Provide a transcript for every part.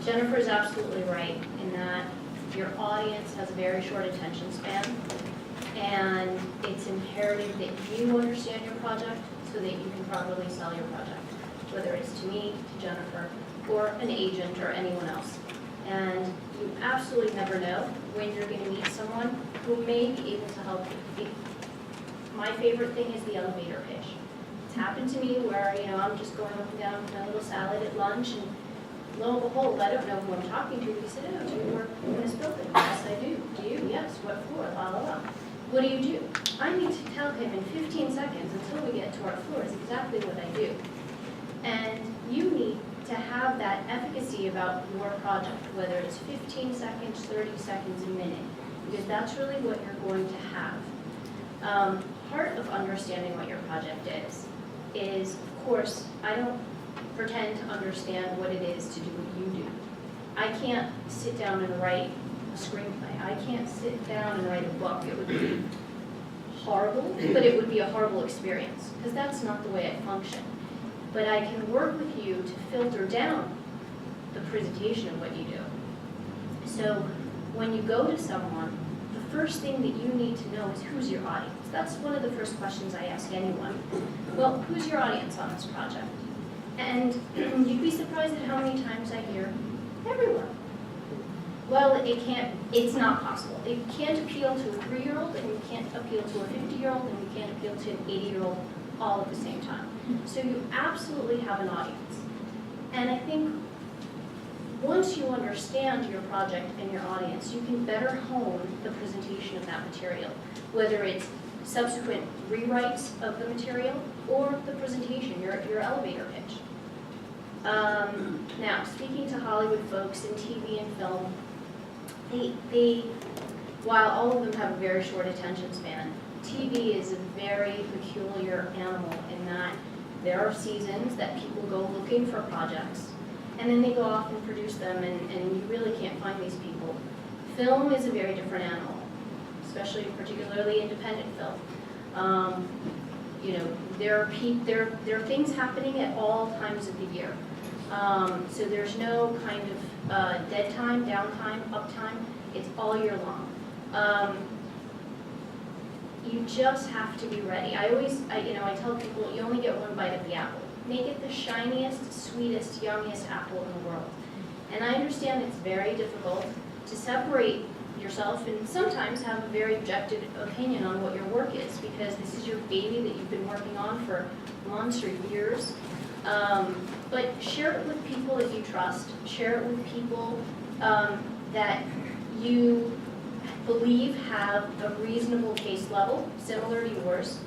Jennifer is absolutely right in that your audience has a very short attention span, and it's imperative that you understand your project so that you can properly sell your project, whether it's to me, to Jennifer, or an agent or anyone else. And you absolutely never know when you're going to meet someone who may be able to help you. My favorite thing is the elevator pitch. It's happened to me where, I'm just going up and down with my little salad at lunch, and lo and behold, I don't know who I'm talking to. He said, "Oh, do you work in this building?" "Yes, I do." "Do you?" "Yes." "What floor?" "La, la, la." "What do you do?" I need to tell him in 15 seconds until we get to our floors exactly what I do. And you need to have that efficacy about your project, whether it's 15 seconds, 30 seconds, a minute, because that's really what you're going to have. Part of understanding what your project is, of course, I don't pretend to understand what it is to do what you do. I can't sit down and write a screenplay. I can't sit down and write a book. It would be horrible, but it would be a horrible experience, because that's not the way I function. But I can work with you to filter down the presentation of what you do. So when you go to someone, the first thing that you need to know is who's your audience. That's one of the first questions I ask anyone. Well, who's your audience on this project? And you'd be surprised at how many times I hear, everyone. Well, it's not possible. It can't appeal to a 3-year-old, and you can't appeal to a 50-year-old, and you can't appeal to an 80-year-old all at the same time. So you absolutely have an audience. And I think once you understand your project and your audience, you can better hone the presentation of that material, whether it's subsequent rewrites of the material or the presentation, your elevator pitch. Now, speaking to Hollywood folks in TV and film, while all of them have a very short attention span, TV is a very peculiar animal in that there are seasons that people go looking for projects, and then they go off and produce them, and you really can't find these people. Film is a very different animal, especially particularly independent film. There are things happening at all times of the year. So there's no kind of dead time, downtime, uptime. It's all year long. You just have to be ready. I tell people you only get one bite of the apple. Make it the shiniest, sweetest, yummiest apple in the world. And I understand it's very difficult to separate yourself and sometimes have a very objective opinion on what your work is, because this is your baby that you've been working on for months or years. But share it with people that you trust. Share it with people that you believe have a reasonable taste level, similar to yours.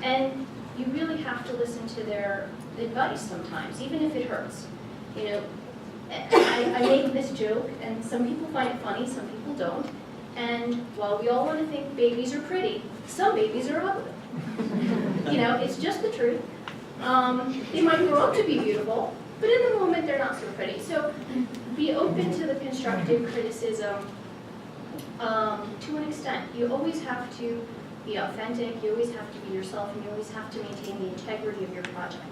And you really have to listen to their advice sometimes, even if it hurts. I make this joke, and some people find it funny, some people don't. And while we all want to think babies are pretty, some babies are ugly. It's just the truth. They might grow up to be beautiful, but in the moment they're not so pretty. So be open to the constructive criticism to an extent. You always have to be authentic, you always have to be yourself, and you always have to maintain the integrity of your project.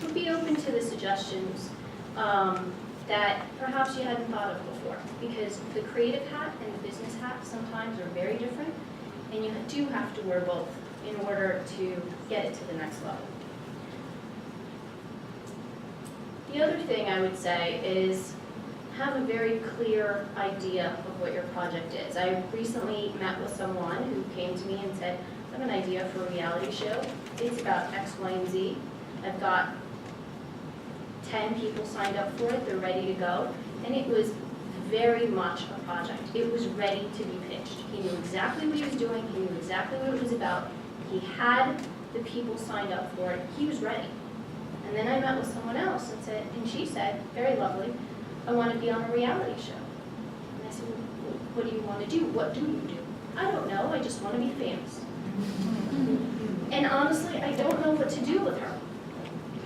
But be open to the suggestions that perhaps you hadn't thought of before, because the creative hat and the business hat sometimes are very different, and you do have to wear both in order to get it to the next level. The other thing I would say is have a very clear idea of what your project is. I recently met with someone who came to me and said, I have an idea for a reality show. It's about X, Y, and Z. I've got 10 people signed up for it. They're ready to go. And it was very much a project. It was ready to be pitched. He knew exactly what he was doing. He knew exactly what it was about. He had the people signed up for it. He was ready. And then I met with someone else and she said, very lovely, I want to be on a reality show. And I said, well, what do you want to do? What do you do? I don't know. I just want to be famous. And honestly, I don't know what to do with her.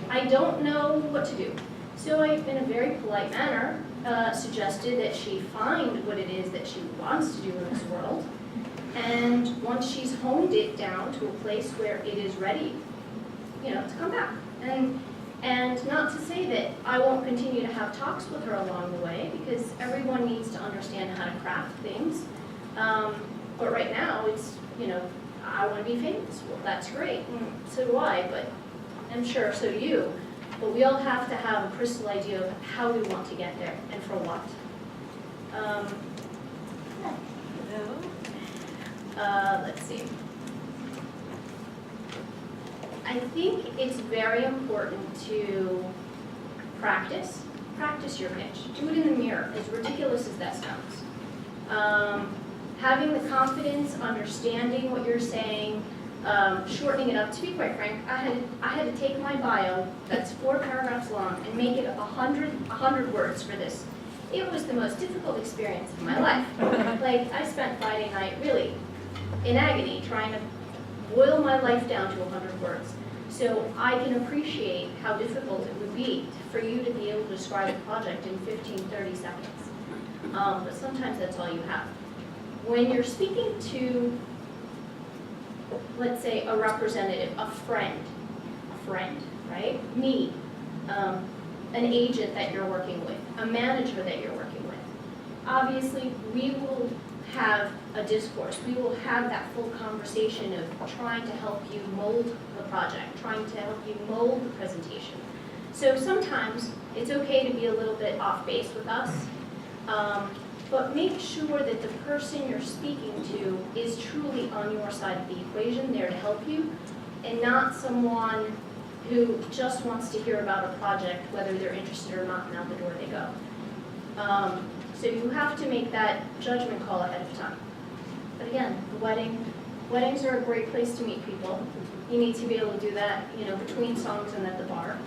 I don't know what to do. So I, in a very polite manner, suggested that she find what it is that she wants to do in this world. And once she's honed it down to a place where it is ready, to come back. And And not to say that I won't continue to have talks with her along the way, because everyone needs to understand how to craft things. But right now, it's, I want to be famous. Well, that's great. So do I, but I'm sure so do you. But we all have to have a crystal idea of how we want to get there and for what. Let's see. I think it's very important to practice your pitch. Do it in the mirror, as ridiculous as that sounds. Having the confidence, understanding what you're saying, shortening it up. To be quite frank, I had to take my bio, that's 4 paragraphs long, and make it 100 words for this. It was the most difficult experience of my life. Like, I spent Friday night really in agony trying to boil my life down to 100 words. So I can appreciate how difficult it would be for you to be able to describe a project in 15, 30 seconds. But sometimes that's all you have. When you're speaking to, let's say, a representative, a friend, right? Me, an agent that you're working with, a manager that you're working with. Obviously, we will have a discourse. We will have that full conversation of trying to help you mold the project, trying to help you mold the presentation. So sometimes it's okay to be a little bit off base with us, but make sure that the person you're speaking to is truly on your side of the equation, there to help you, and not someone who just wants to hear about a project, whether they're interested or not, and out the door they go. So you have to make that judgment call ahead of time. But again, weddings are a great place to meet people. You need to be able to do that, between songs and at the bar.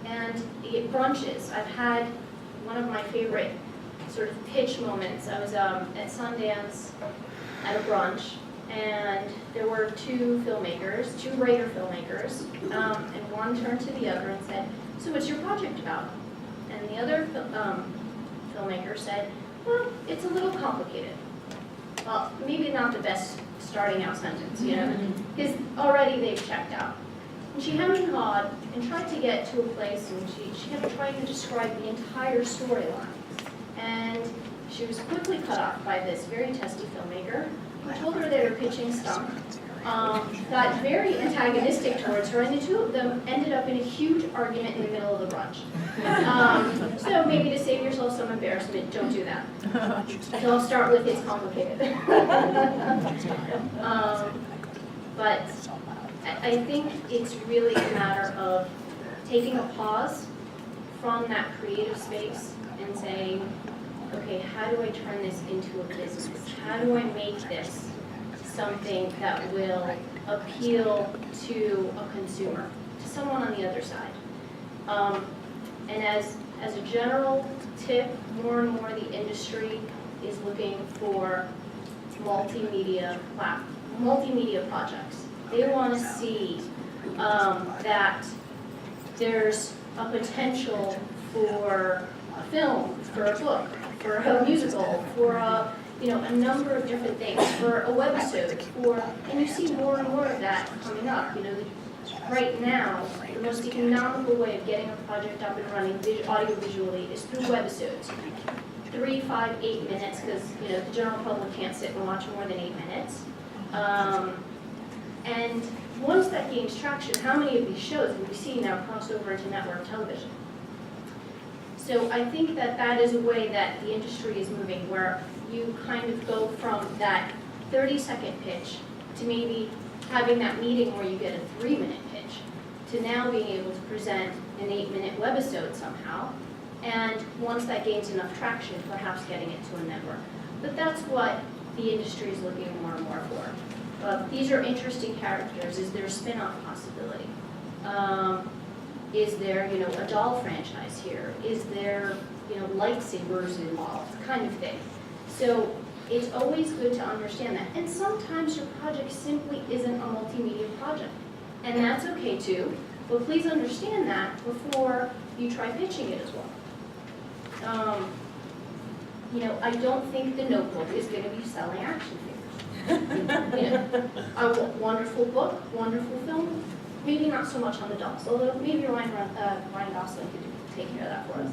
And brunches. I've had one of my favorite sort of pitch moments. I was at Sundance at a brunch, and there were 2 writer filmmakers, and one turned to the other and said, "So what's your project about?" And the other filmmaker said, "Well, it's a little complicated." Well, maybe not the best starting out sentence, because already they've checked out. And she hemmed and hawed and tried to get to a place, and she kept trying to describe the entire storyline. And she was quickly cut off by this very testy filmmaker who told her that her pitching stunk, got very antagonistic towards her, and the 2 of them ended up in a huge argument in the middle of the brunch. So maybe to save yourself some embarrassment, don't do that. So I'll start with it's complicated. But I think it's really a matter of taking a pause from that creative space and saying, okay, how do I turn this into a business? How do I make this something that will appeal to a consumer, to someone on the other side? And as a general tip, more and more the industry is looking for multimedia projects. They want to see that there's a potential for a film, for a book, for a musical, for a number of different things, for a webisode, and you see more and more of that coming up. Right now, the most economical way of getting a project up and running audio-visually is through webisodes. 3, 5, 8 minutes, because the general public can't sit and watch more than 8 minutes. And once that gains traction, how many of these shows have we seen now cross over into network television? So I think that is a way that the industry is moving, where you kind of go from that 30-second pitch to maybe having that meeting where you get a 3-minute pitch, to now being able to present an 8-minute webisode somehow, and once that gains enough traction, perhaps getting it to a network. But that's what the industry is looking more and more for. These are interesting characters. Is there a spin-off possibility? Is there, a doll franchise here? Is there, lightsabers involved, kind of thing. So it's always good to understand that. And sometimes your project simply isn't a multimedia project. And that's okay too, but please understand that before you try pitching it as well. I don't think The Notebook is going to be selling action figures. A wonderful book, wonderful film, maybe not so much on the docks, although maybe Ryan Gosling could take care of that for us.